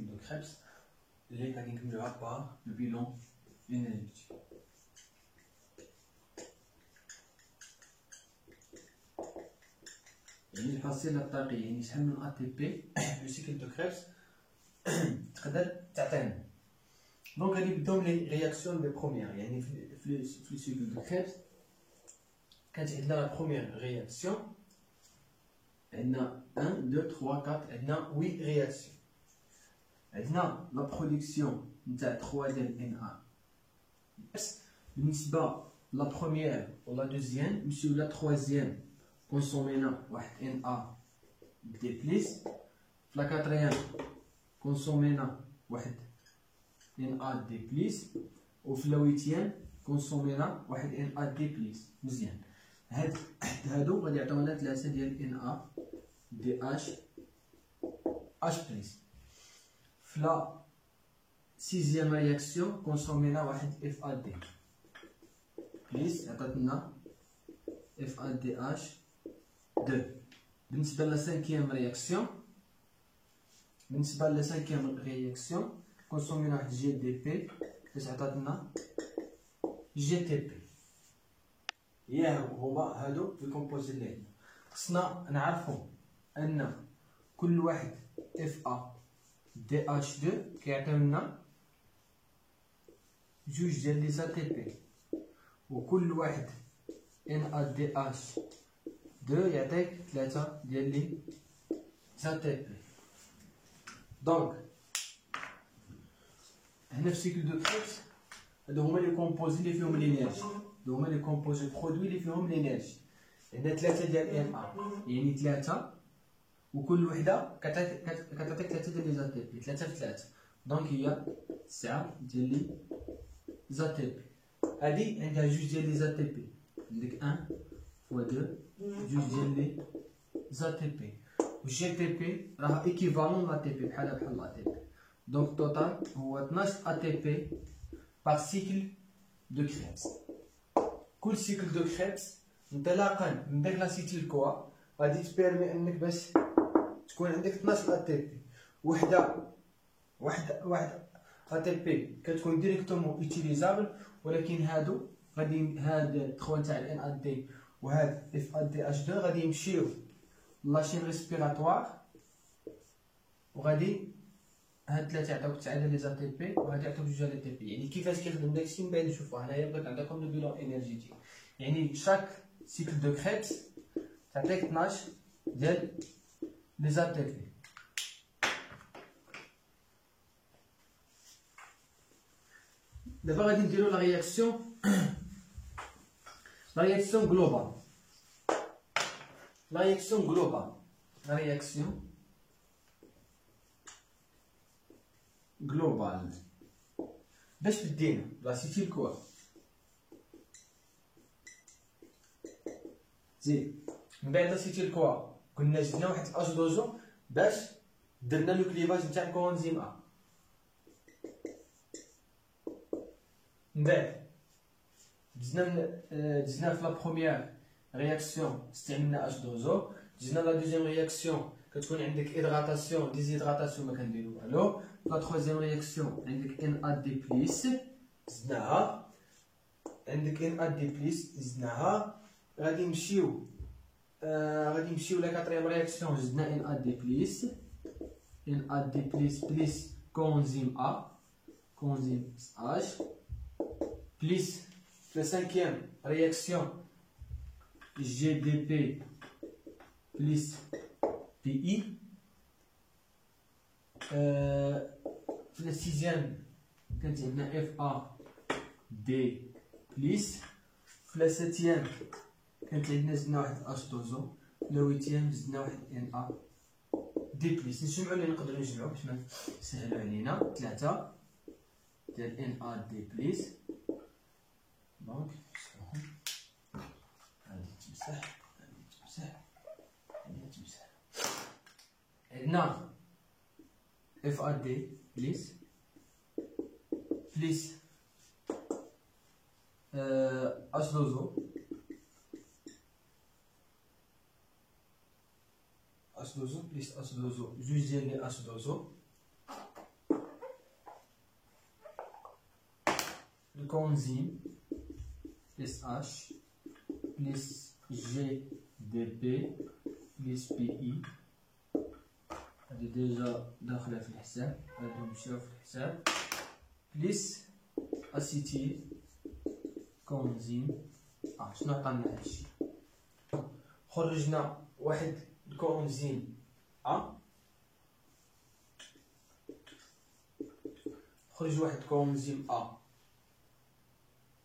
cycle de Krebs اللي غادي نكملوها بار لو بيلون énergétique. يعني الحاصلة الطاقية يعني شحال من ATP لو سيكل دو كريبس تقدر تعطينا. دونك غادي نبداو من لي رياكسيون لي بروميير. يعني في سيكل دو كريبس كانت عندنا لا بروميير رياكسيون عندنا 1 2 3 4 عندنا 8 رياكسيون. عندنا لا برودكسيون نتاع 3 ديال ان ا. بالنسبه لا بروميير ولا دوزيام نمشيو لا تروازيام كونسومينا واحد ان ا دي بليس. في لا كاتريام كونسومينا واحد ان ا دي بليس. وفي لا ويتيام كونسومينا واحد ان ا دي بليس. مزيان. هادو غادي يعطيونا 3 ديال ان ا دي اش بليس. في لا سيزيام رياكسيون كونسومينا واحد اف ا دي بليس عطاتنا اف ا دي اش 2. بالنسبه لا سانكيام رياكسيون كونسومينا واحد جي دي بي باش عطاتنا جي تي بي. هما هادو لي كومبوزي اللي عندنا. خصنا نعرفو ان كل واحد اف ا دي اش 2 كيعطيونا جوج ديال لي زا تي بي. وكل واحد ان ا دي اش 2 يعطيك 3 ديال لي زا تي بي. دونك هنا في سيكل دو كريبس هادو هما لي كومبوزي اللي فيهم لينيرجي. هادو هما لي كومبوزي برودوي اللي فيهم لينيرجي. عندنا 3 ديال ان ا يعني 3 وكل وحده كتعطيك 3 ديال لي زا تي بي. 3 في 3 دونك هي 9 ديال لي زا تي بي. هادي عندها جوج ديال لي زا تي بي. عندك 1 فوا 2 جوج ديال لي زا تي بي. والجي تي بي راه ايكيفالون لا تي بي بحال لا تي بي. دونك التوتال هو 12 ا تي بي بار سيكل دو كريبس. كل سيكل دو كريبس انطلاقا من داك لا سيتيل كوا غادي تبيرمي انك باش تكون عندك 12 ا تي بي. واحد ا تي بي كتكون ديريكتومون اوتيليزابل. ولكن هادو غادي هاد 3 تاع الان ا دي وهاد اف ا دي اش 2 غادي يمشيو لاشين ريسبيراتوار. وغادي هاد 3 يعطيوك 9 ديال لي زا تي بي وهاد يعطيوك 2 ديال لي تي بي. يعني كيفاش كيخدم داكشي من بعد نشوفوه. هنايا بغيت نعطيكم لو بيلون انرجيتيك. يعني شاك سيكل دو كريبس تعطيك 12 ديال لي زا تي بي. دابا غادي نديرو لا رياكسيون غلوبال. لا رياكسيون جلوبال باش بدينا لا سيتيل كوا زيد. من بعد لا سيتيل كوا قلنا جبنا واحد الاش دوزو باش درنا لو كليفاج نتاع الكوانزيم ا. من بعد دزنا في لا بروميير رياكسيون استعملنا اش دوزو. دزنا لا دوزيام رياكسيون كتكون عندك هيدراتاسيون ديزيدراتاسيون ما كنديرو والو. لا تروازيام رياكسيون عندك ان ا دي بليس زدناها. عندك ان ا دي بليس زدناها. غادي نمشيو لا كاتريام رياكسيون زدنا ان ا دي بليس بليس كونزيم ا كونزيم اش بليس في لا سانكيام رياكسيون جي دي بي بليس بي اي. في لا سيزيام كانت عندنا اف ا دي بليس. في لا سيتيام كانت عندنا زدنا واحد اش دوزو. لا ويتيام زدنا واحد ان ا دي بليس. نجمعو اللي نقدرو نجمعو باش ما يسهلو علينا. 3 ديال ان ا دي بليس. دونك هادي تمسح عندنا اف ا دي بليس اش دوزو بليس اش دوزو جوج ديال لي اش دوزو الكونزيم SH بلس GDP بلس PE، هادي ديجا داخلة في الحساب، هادو مشاو في الحساب، بلس أسيتيل كونزيم. شنو عطانا هادشي؟ خرجنا واحد الكونزيم خرج واحد كونزيم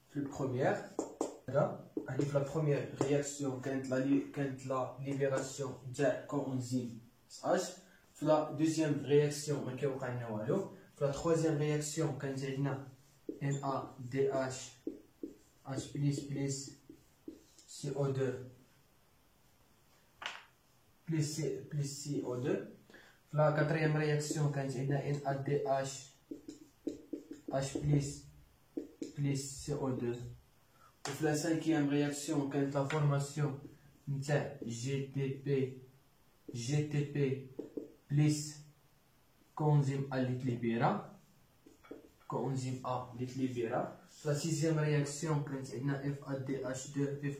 في البروميير. هادي في لا بروميير رياكسيون كانت لا ليبراسيون تاع كونزيم SH. في لا دوزيام رياكسيون ما كيوقع لنا والو. في لا تروازيام رياكسيون كانت عندنا NADH H بلس CO2 بلس CO2. في لا كاتريام رياكسيون كانت عندنا NADH H بلس CO2. وفي لا سانكيام رياكسيون كانت لا فورماسيون نتاع GTP بلس كونزيم A اللي تليبيرا، كونزيم A اللي تليبيرا. في لا سيزيام رياكسيون كانت عندنا FADH2 في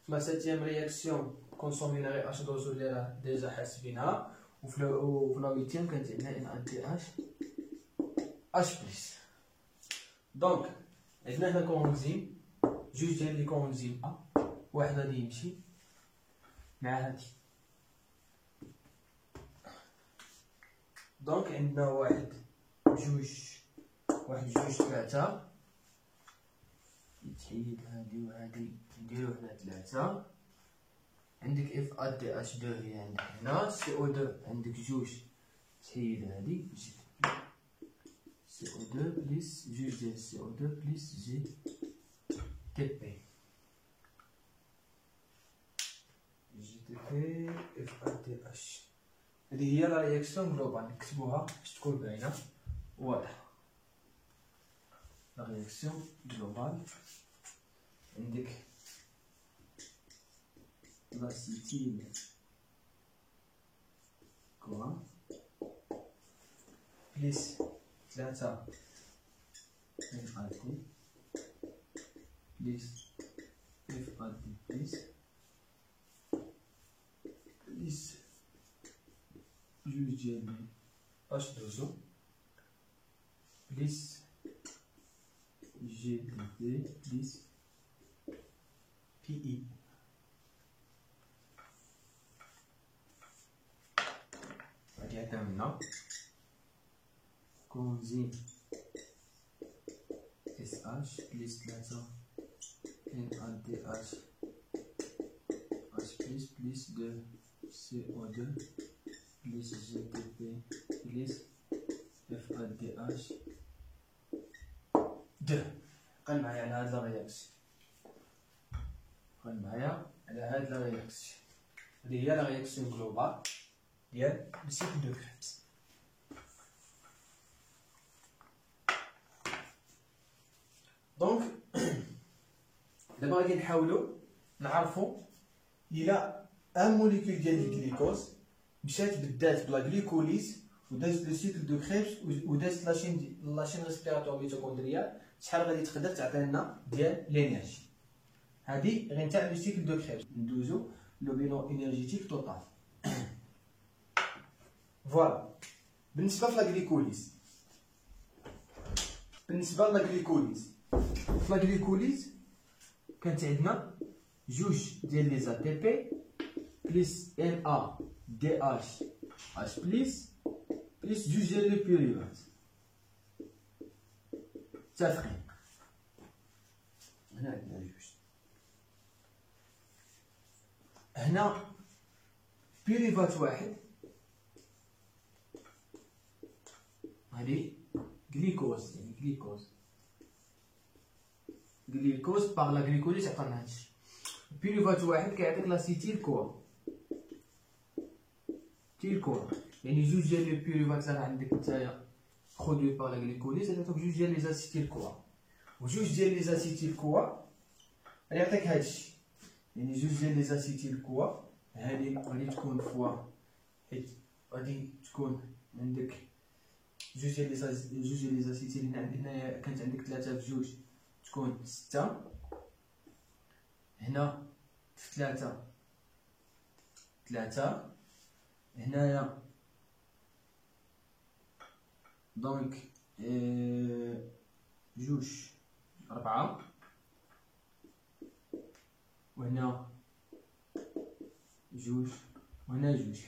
لا سيتيام رياكسيون كونسومينا غير H2 اللي راه ديجا حاسبينها. وفي لا ويتيام كانت عندنا NADH H بلس. دونك عندنا هنا كونزيم، جوج ديال لي كونزيم واحد غادي يمشي مع هادي. دونك عندنا واحد جوج ثلاثة، يتحيد هادي وهادي نديرو هنا ثلاثة. عندك FADH2 هي عندك هنا، CO2 عندك جوج تحيد هادي CO2 بلس جوج ديال CO2 بلس GTP FADH. هذه هي لا رياكسيون جلوبال، نكتبوها باش تكون باينة واضحة. لا رياكسيون جلوبال عندك لاسيتيل كوا بلس 3 NAD بلس FAD بلس جوج ديال H2O بلس GDP بلس PE. غادي عندنا هنا كونزيم SH بلس 3 NADH H بلس 2 CO2 بلس GTP بلس FADH 2. قال معايا على هاد لا رياكسيون، قال معايا على هاد لا رياكسيون. هادي هي لا رياكسيون جلوبال ديال السيكل دو كريبس. دونك دابا غادي نحاولو نعرفو الى ان موليكول ديال الجليكوز مشات بدات بلا غليكوليز ودازت لو سيكل دو كريبس ودازت لاشين ريسبيراتوار ميتوكوندريال، شحال غادي تقدر تعطي لنا ديال لينيرجي. هادي غير نتاع لو سيكل دو كريبس. ندوزو لو بيلون انرجيتيك توتال. فوالا بالنسبه لا غليكوليز، في لا غليكوليز كانت عندنا جوج ديال لي زا تي بي بلس NADH H بلس جوج ديال لي بيريود متفقين. هنا عندنا جوج، هنا بيريفات واحد، هادي جليكوز، يعني جليكوز باغ لا غليكوليز عطانا هادشي. بيريفات واحد كيعطيك لاسيتيل كوا، يعني جوج ديال لي بيريفات اللي عندك نتايا برودوي باغ لا غليكوليز غيعطيوك جوج ديال لي زاسيتيل كوا، وجوج ديال لي زاسيتيل كوا غيعطيك هادشي، يعني جوج ديال لي زاسيتيل كوا. هادي غادي تكون فوا، حيت غادي تكون عندك جوج ديال لي زاسيتيل هنايا كانت عندك 3 في 2 تكون 6. هنا في 3 هنايا دونك جوج 4 وهنا جوج وهنا جوج،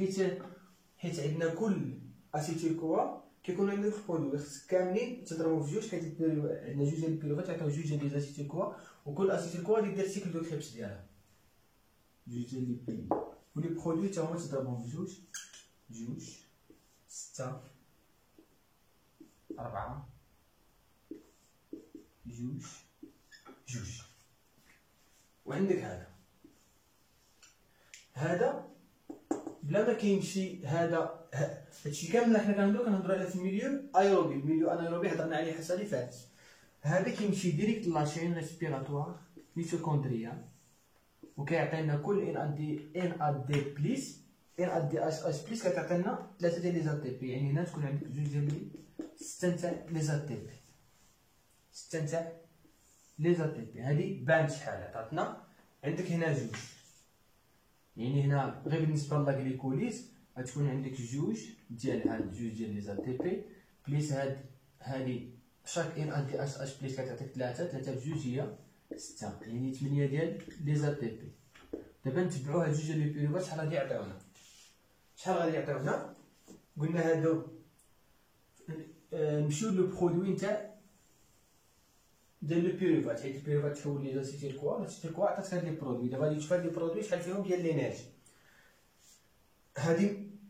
حيت عندنا كل اسيتيل كوا كيكون عندنا في برودوي خصك كاملين تضربهم في جوج، حيت عندنا جوج ديال البيروفات كيعطيو جوج ديال لي اسيتيل كوا، وكل اسيتيل كوا غادي دير سيكل دو كريبس ديالها جوج ديال لي بي، ولي برودوي تا هما تضربهم في جوج 6 4 جوج. وعندك هذا بلا ما كيمشي هادشي كامل حنا كنهضروا عليه في الميليو ايروبي. الميليو انايروبي هضرنا عليه الحصه اللي فاتت. هذا كيمشي ديريكت لاشين ريسبيراتوار ميتوكوندريال، وكيعطينا كل ان ا دي بليس ان ا دي اش بليس كتعطينا 3 ديال لي زا تي بي. يعني هنا تكون عندك جوج ديال 6 تاع لي زا تي بي، 6 تاع لي زا تي بي. هذه بانت شحال عطاتنا. عندك هنا جوج، يعني هنا غير بالنسبه للاغليكوليز غتكون عندك جوج ديال لي زا تي بي بليس هادي شاك ان دي اش بليس كتعطيك 3 في 2 هي 6، يعني 8 ديال لي زا تي بي. دابا نتبعوا هاد جوج ديال لي بيروفات شحال غادي يعطيونا. قلنا هادو نمشيو لو برودوي نتاع ديال لو بيروفات، حيت البيروفات تحول لي لاسيتيل كوا، لاسيتيل كوا عطات هاد لي برودوي. دابا غادي تشوف هاد لي برودوي شحال فيهم ديال لينيرجي.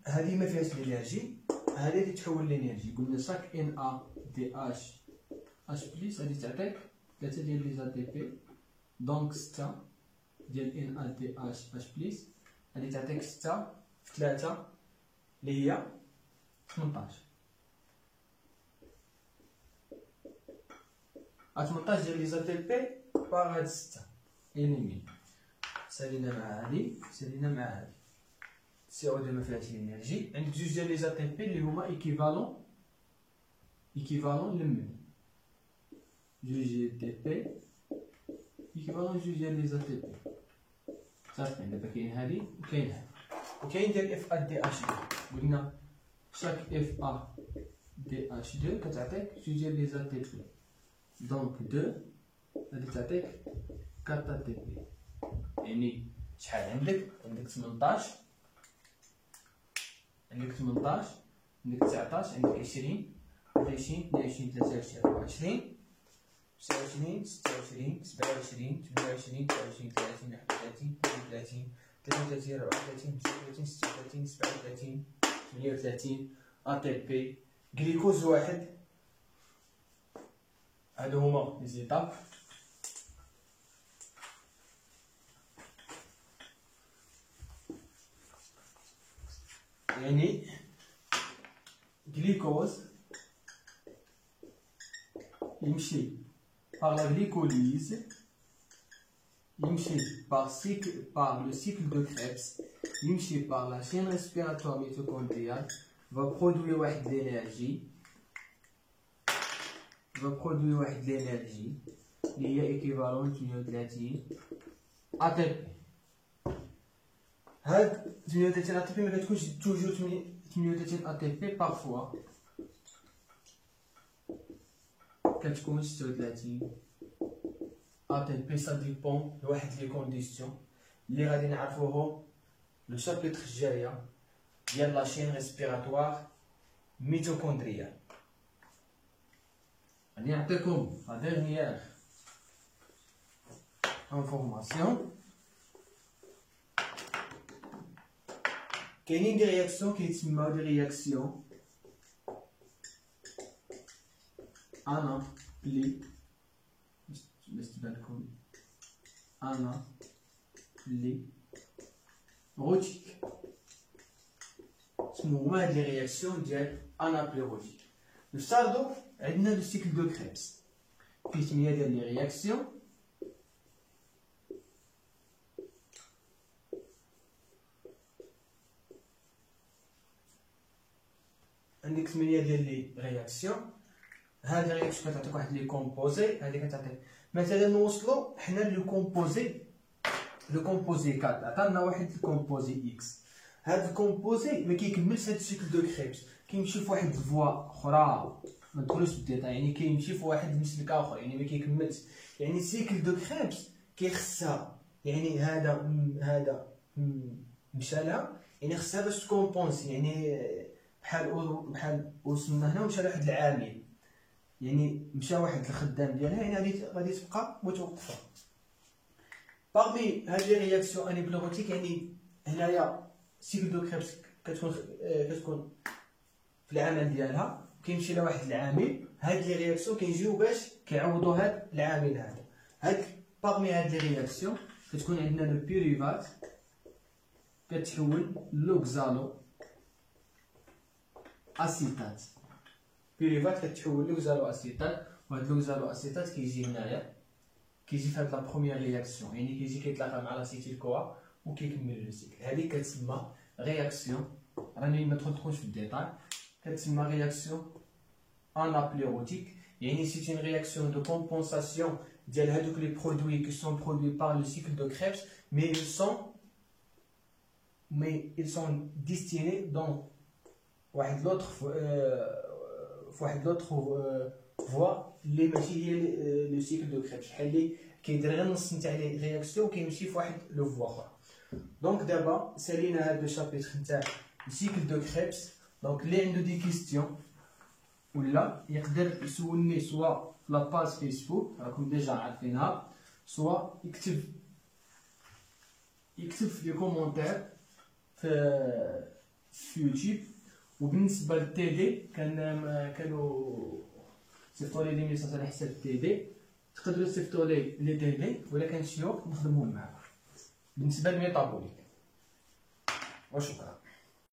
هادي ما فيهاش لينيرجي، هادي اللي تحول لينيرجي. قلنا شاك ان ا دي اش بليس غادي تعطيك 3 ديال لي زا تي بي، دونك 6 ديال ان ا دي اش بليس غادي تعطيك 6 في 3 اللي هي 18. 18 ديال لي زا تي بي باغ هاد 6 إليمين. سالينا مع هادي سالينا مع هادي، سي او دو ما فيهاش لينيرجي. عندك جوج ديال لي زا تي بي اللي هما ايكيفالون لمن جوج ديال تي بي ايكيفالون جوج ديال لي زا تي بي. صافي دابا كاين هادي وكاين هادي، وكاين ديال اف ا دي اش 2. قلنا شاك اف ا دي اش 2 كتعطيك جوج ديال لي زا تي بي، دونك 2 غادي تعطيك 4 تي بي. يعني شحال عندك 18 عندك 19 عندك 19 عندك 20 21 22 23 24 29 26 27 28 29 30 31 32 33 34 35 36 37 38 ا تي بي. غليكوز واحد. هادو هما لي زيتاب. يعني غليكوز يمشي par la glycolyse, يمشي par le cycle de Krebs, يمشي par la chaîne respiratoire mitochondriale, va produire واحد l'énergie, اللي هي équivalent 38 ATP. هاد 38 ATP ما كتكونش توجور 38 ATP، parfois كتكون 36 ATP. سا ديبون لواحد لي كونديسيون اللي غادي نعرفوهم لو شابيتر الجايه ديال لا شين ريسبيراتوار ميتوكوندريال. غادي نعطيكم لا ديرنيير انفورماسيون. كاينين دي رياكسيون كيتسماو دي رياكسيون انا بلي باش تبان لكم انا بلي روتيك. شنو هما هاد لي رياكسيون ديال انا بلي روتيك؟ نفترضوا عندنا لو سيكل دو كريبس فيه 8 ديال لي رياكسيون. عندك 8 ديال لي رياكسيون. هاد لي رياكسيون كتعطيك واحد لي كومبوزي، هادي كتعطيك مثلا نوصلو حنا لو كومبوزي 4 عطانا واحد الكومبوزي اكس. هاد الكومبوزي ما كيكملش هاد السيكل دو كريبس، كيمشي في واحد الفوا اخرى ما ندخلوش في الديتاي، يعني كيمشي في واحد المسلك اخر، يعني ما كيكملش. يعني سيكل دو كريبس كيخصها، يعني هذا مشى لها، يعني خصها باش تكومبونسي، يعني بحال وصلنا هنا ومشى لواحد العامل، يعني مشى واحد الخدام ديالها، يعني غادي تبقى متوقفه. باغمي هاد لي رياكسيون انيبلوغوتيك، يعني هنايا سيكل دو كريبس كتكون في العمل ديالها كيمشي لواحد العامل، هاد لي رياكسيون كيجيو باش كيعوضوا هاد العامل هذا. هاد باغمي هاد لي رياكسيون كتكون عندنا لو بيريفات كتحول لوكزالو اسيتات، بيريفات كتحول لوكزالو اسيتات، وهاد لوكزالو اسيتات كيجي هنايا، كيجي في هاد لا بروميير رياكسيون، يعني كيجي كيتلاقى مع لاسيتيل كوا وكيكمل لو سيكل. هادي كتسمى رياكسيون، راني ما تدخلش في الديتاي، كتسمى رياكسيون انابليروتيك، يعني سي اون رياكسيون دو كومبونساسيون ديال هادوك لي برودوي كي سون برودوي بار لو سيكل دو كريبس، mais ils sont destinés dans واحد l'autre voie اللي ماشي هي لو سيكل دو كريبس، بحال اللي كيدير غير نص نتاع لي رياكسيون وكيمشي في واحد لو فوا اخرى. دونك دابا سالينا هاد لو شابيتر نتاع السيكل دو كريبس. دونك اللي عنده دي كيستيون ولا يقدر يسولني سوا في لاباج فيسبوك راكم ديجا عارفينها، سوا يكتب في لي كومونتير في يوتيوب. وبالنسبه للتي دي كانوا صيفطوا لي لي ميساج على حساب التي دي، تقدروا تصيفطوا لي تي دي ولا كان شي وقت نخدموه معاكم بالنسبه للميتابوليك. وشكرا.